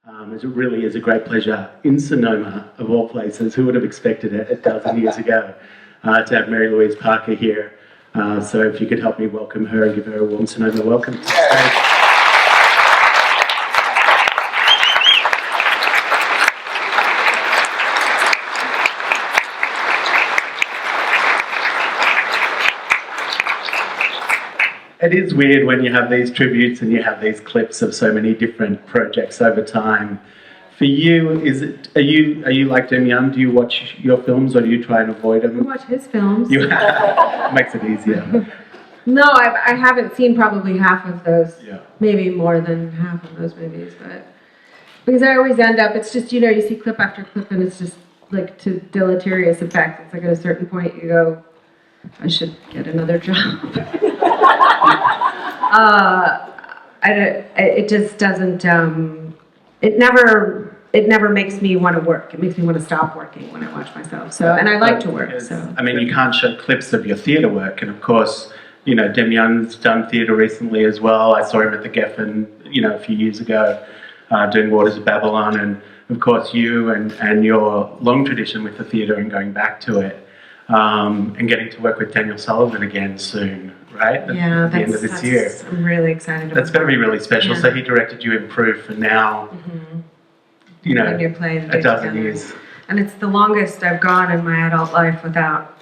It really is a great pleasure in Sonoma, of all places. Who would have expected it 1,000 years ago, to have Mary Louise-Parker here. So if you could help me welcome her and give her a warm Sonoma welcome to the stage. It is weird when you have these tributes and you have these clips of so many different projects over time. For you, are you like Demián? Do you watch your films or do you try and avoid them? I watch his films. Makes it easier. No, I haven't seen probably half of those. Yeah. Maybe more than half of those movies, but because I always end up, it's just, you see clip after clip and it's just like to deleterious effect. It's like at a certain point you go, I should get another job. It just doesn't, it never makes me want to work. It makes me want to stop working when I watch myself. So, and I like to work, so. I mean, you can't show clips of your theatre work, and of course, Demián's done theatre recently as well. I saw him at the Geffen, a few years ago, doing Waters of Babylon, and of course you and your long tradition with the theatre and going back to it, and getting to work with Daniel Sullivan again soon, right? At the end of this year. I'm really excited about That's going to be really special. Yeah. So he directed you in Proof, and now, a new play a dozen years. And it's the longest I've gone in my adult life without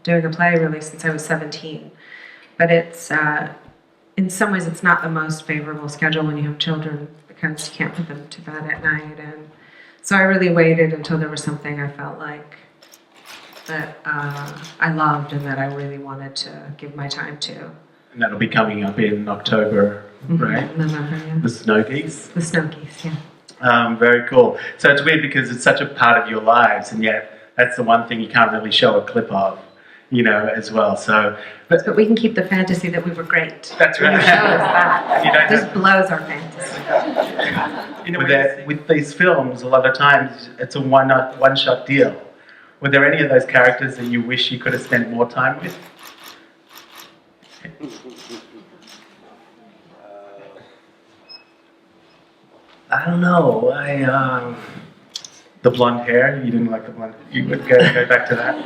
doing a play really since I was 17. But it's, in some ways, it's not the most favorable schedule when you have children because you can't put them to bed at night. And so I really waited until there was something I felt like that I loved and that I really wanted to give my time to. And that'll be coming up in October, right? November, yeah. The Snow Geese? The Snow Geese, yeah. Very cool. So it's weird because it's such a part of your lives, and yet that's the one thing you can't really show a clip of, as well. So, but we can keep the fantasy that we were great. That's right. Show us that. It just blows our fantasy. With these films, a lot of times it's a one-shot deal. Were there any of those characters that you wish you could have spent more time with? I don't know. The blonde hair. You didn't like the blonde. You would go back to that.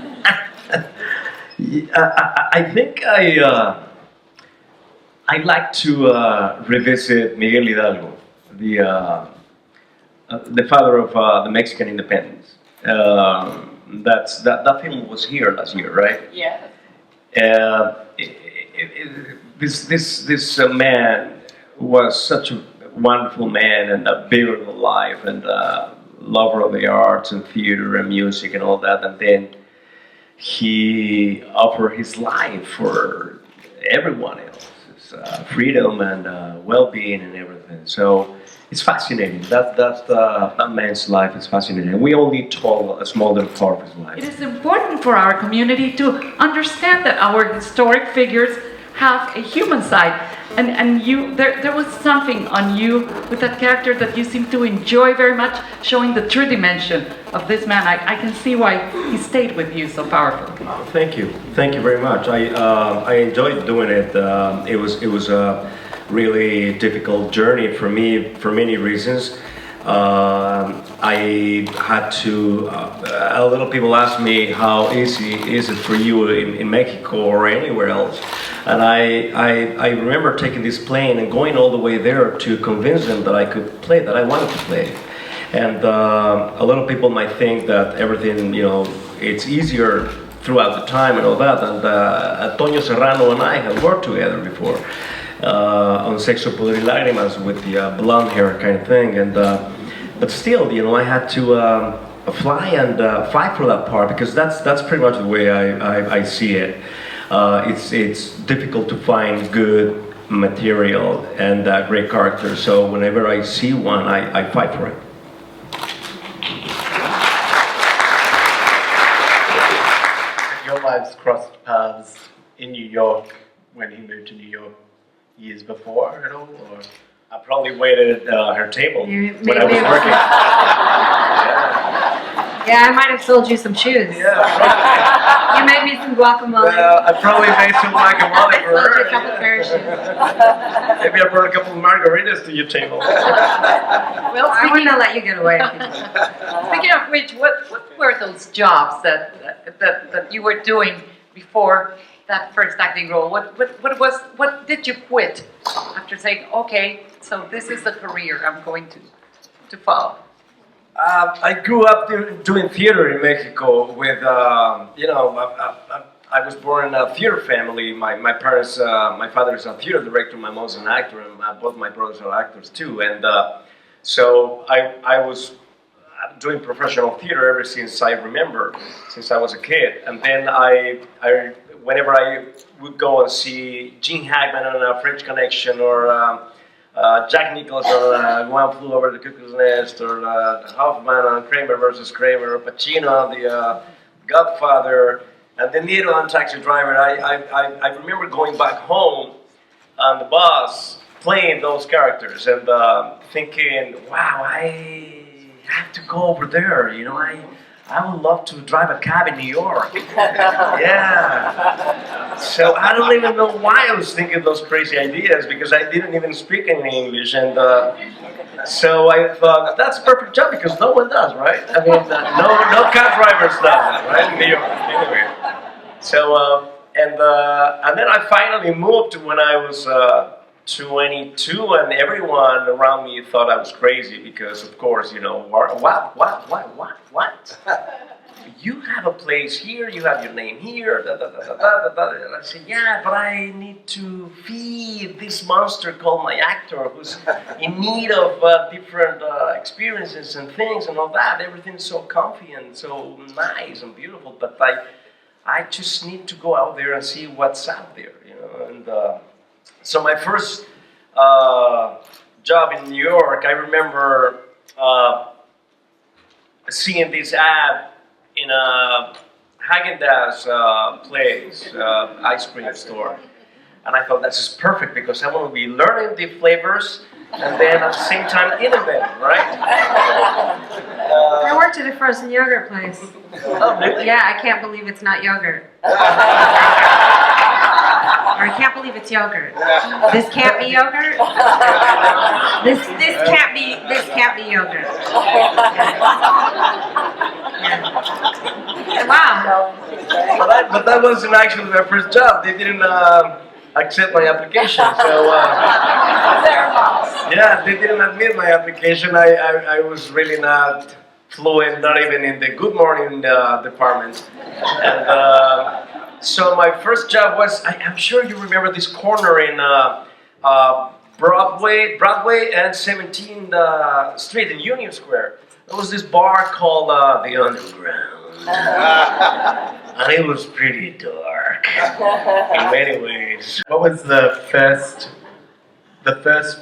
I think I like to revisit Miguel Hidalgo, the father of the Mexican independence. That film was here last year, right? Yeah. This man was such a wonderful man and a bigger than life and a lover of the arts and theater and music and all that, and then he offered his life for everyone else, freedom and well-being and everything. So it's fascinating. That man's life is fascinating. We only told a smaller part of his life. It is important for our community to understand that our historic figures have a human side. And there was something on you with that character that you seem to enjoy very much, showing the true dimension of this man. I can see why he stayed with you so powerfully. Oh, thank you very much. I enjoyed doing it. It was a really difficult journey for me for many reasons. I had to. A lot of people ask me how easy is it for you in Mexico or anywhere else. And I remember taking this plane and going all the way there to convince them that I could play, that I wanted to play. And a lot of people might think that everything, it's easier throughout the time and all that. And Antonio Serrano and I have worked together before on Sexo, Poder y Lágrimas with the blonde hair kind of thing. And but still, I had to fly and fight for that part because that's pretty much the way I see it. It's difficult to find good material and great characters, so whenever I see one, I fight for it. Your lives crossed paths in New York when he moved to New York years before at all, or? I probably waited at her table when I was working. Yeah, I might have sold you some shoes. Yeah, You made me some guacamole. I probably made some guacamole for Sold you her. a couple pair of shoes. Maybe I brought a couple of margaritas to your table. Well, I wouldn't have let you get away if you did. speaking of which, what were those jobs that you were doing before that first acting role? What did you quit after saying, okay, so this is the career I'm going to follow? I grew up doing theater in Mexico with, I was born in a theater family. My parents, my father is a theater director, my mom's an actor, and both my brothers are actors too. And so I was doing professional theater ever since I remember, since I was a kid. And then whenever I would go and see Gene Hackman on a French Connection, or Jack Nicholson on One Flew Over the Cuckoo's Nest, or Hoffman on Kramer versus Kramer, or Pacino on The Godfather, and De Niro on Taxi Driver. I remember going back home on the bus playing those characters and thinking, wow, I have to go over there. I would love to drive a cab in New York. Yeah. So I don't even know why I was thinking those crazy ideas, because I didn't even speak any English. And so I thought, that's a perfect job, because no one does, right? I mean, no cab drivers does that, right? In New York, anyway. So, and then I finally moved when I was 22, and everyone around me thought I was crazy, because, of course, what? You have a place here, you have your name here, And I said, yeah, but I need to feed this monster called my actor, who's in need of different experiences and things and all that. Everything's so comfy and so nice and beautiful, but I just need to go out there and see what's out there, And so my first job in New York, I remember seeing this ad in a Haagen-Dazs place, ice cream store. And I thought, this is perfect, because I want to be learning the flavors and then at the same time eating them, right? I worked at a frozen yogurt place. Oh, really? Yeah, I can't believe it's not yogurt. Or I can't believe it's yogurt. This can't be yogurt. This can't be yogurt. Yeah. Wow. But that wasn't actually my first job. They didn't accept my application. So yeah, they didn't admit my application. I was really not fluent, not even in the good morning department. And so my first job was, I'm sure you remember this corner in Broadway and 17th Street in Union Square. There was this bar called The Underground. And it was pretty dark in many ways. What was the first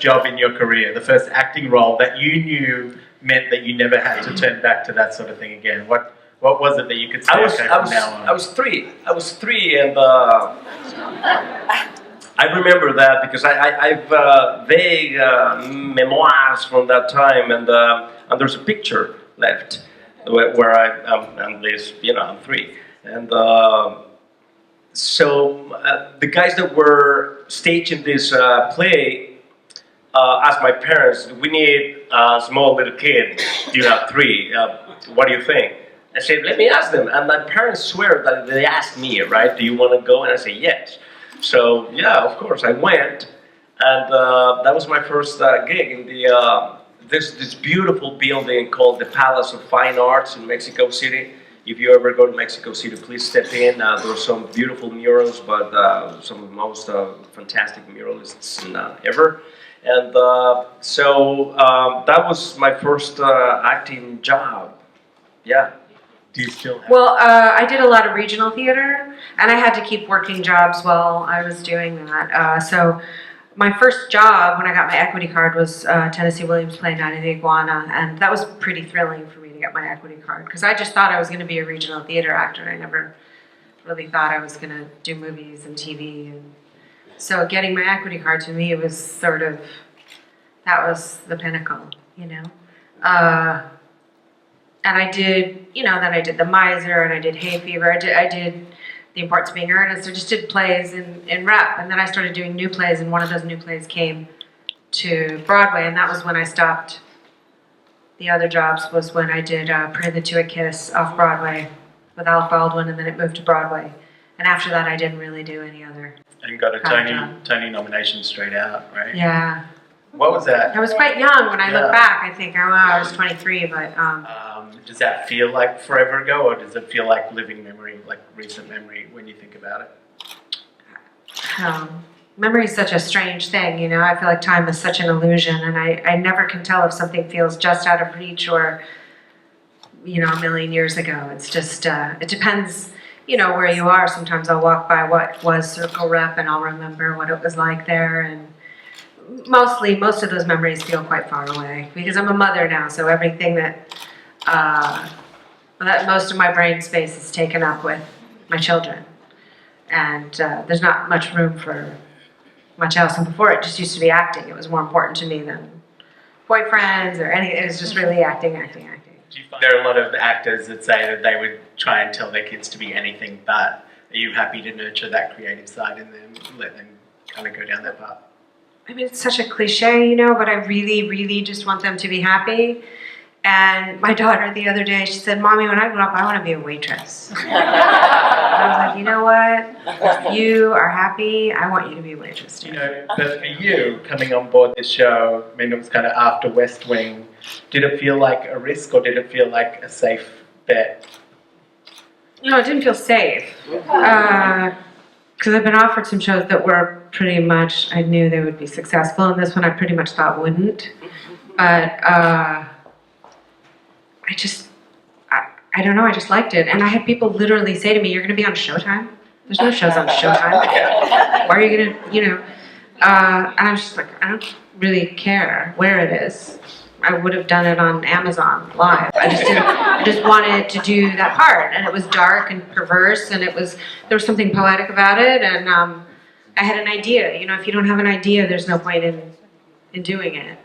job in your career, the first acting role that you knew meant that you never had to turn back to that sort of thing again? What was it that you could say, from now on? I was three, and I remember that because I've vague memoirs from that time, and there's a picture left where I'm this, I'm three, and so the guys that were staging this play asked my parents, "We need a small little kid. You have three. What do you think?" I said, "Let me ask them." And my parents swear that they asked me, right? "Do you want to go?" And I said, "Yes." So yeah, of course, I went, and that was my first gig in the this beautiful building called the Palace of Fine Arts in Mexico City. If you ever go to Mexico City, please step in. There's some beautiful murals, but some of the most fantastic muralists ever. And so that was my first acting job. Yeah. Do you still have? Well, I did a lot of regional theater, and I had to keep working jobs while I was doing that. So my first job when I got my equity card was Tennessee Williams playing Night of the Iguana, and that was pretty thrilling for me to get my equity card, because I just thought I was going to be a regional theater actor. I never really thought I was going to do movies and TV. And so getting my equity card to me was sort of, that was the pinnacle, And I did, then I did The Miser, and I did Hay Fever. I did the importance of being earnest. I just did plays in rep, and then I started doing new plays, and one of those new plays came to Broadway, and that was when I stopped. The other jobs was when I did Pray the To a Kiss off Broadway with Alec Baldwin, and then it moved to Broadway. And after that, I didn't really do any other. And got a Tony nomination straight out, right? Yeah. What was that? I was quite young when I look back. I think I was 23, but does that feel like forever ago, or does it feel like living memory, like recent memory when you think about it? Memory is such a strange thing, you know. I feel like time is such an illusion, and I never can tell if something feels just out of reach or, you know, a million years ago. It's just, it depends, you know, where you are. Sometimes I'll walk by what was Circle Rep, and I'll remember what it was like there, and most of those memories feel quite far away because I'm a mother now, so everything that most of my brain space is taken up with my children, and there's not much room for much else. And before, it just used to be acting. It was more important to me than boyfriends or anything. It was just really acting. There are a lot of actors that say that they would try and tell their kids to be anything but. Are you happy to nurture that creative side in them, let them kind of go down that path? I mean, it's such a cliche, you know, but I really, really just want them to be happy. And my daughter the other day, she said, "Mommy, when I grow up, I want to be a waitress." And I was like, you know what? If you are happy, I want you to be a waitress too. You know, but for you, coming on board this show, I mean, it was kind of after West Wing. Did it feel like a risk, or did it feel like a safe bet? No, it didn't feel safe. Because I've been offered some shows that were pretty much, I knew they would be successful, and this one I pretty much thought wouldn't. But I don't know, I just liked it. And I had people literally say to me, "You're going to be on Showtime? There's no shows on Showtime. Why are you going to, you know?" And I was just like, I don't really care where it is. I would have done it on Amazon Live. I just wanted to do that part. And it was dark and perverse, and there was something poetic about it. And I had an idea. You know, if you don't have an idea, there's no point in doing it.